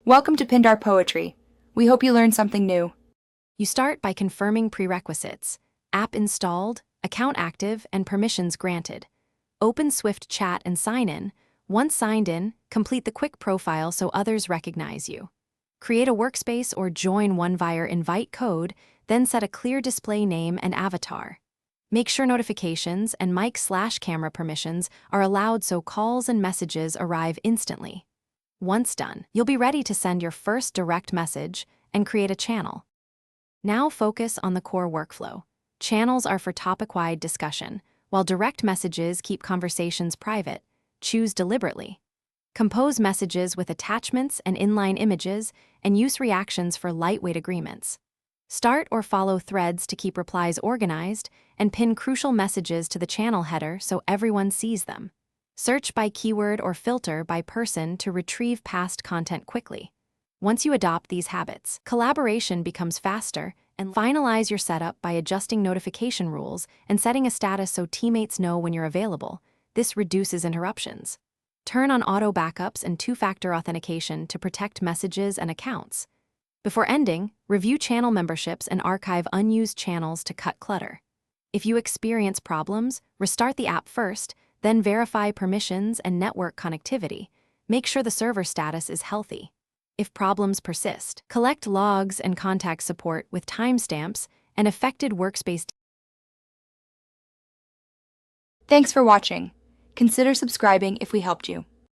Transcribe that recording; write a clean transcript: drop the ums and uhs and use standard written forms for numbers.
Welcome to Pindar Poetry. We hope you learned something new. You start by confirming prerequisites: app installed, account active, and permissions granted. Open Swift Chat and sign in. Once signed in, complete the quick profile so others recognize you. Create a workspace or join one via invite code, then set a clear display name and avatar. Make sure notifications and mic/camera permissions are allowed so calls and messages arrive instantly. Once done, you'll be ready to send your first direct message and create a channel. Now focus on the core workflow. Channels are for topic-wide discussion, while direct messages keep conversations private. Choose deliberately. Compose messages with attachments and inline images, and use reactions for lightweight agreements. Start or follow threads to keep replies organized, and pin crucial messages to the channel header so everyone sees them. Search by keyword or filter by person to retrieve past content quickly. Once you adopt these habits, collaboration becomes faster, and finalize your setup by adjusting notification rules and setting a status so teammates know when you're available. This reduces interruptions. Turn on auto backups and two-factor authentication to protect messages and accounts. Before ending, review channel memberships and archive unused channels to cut clutter. If you experience problems, restart the app first, then verify permissions and network connectivity. Make sure the server status is healthy. If problems persist, collect logs and contact support with timestamps and affected workspace. Thanks for watching. Consider subscribing if we helped you.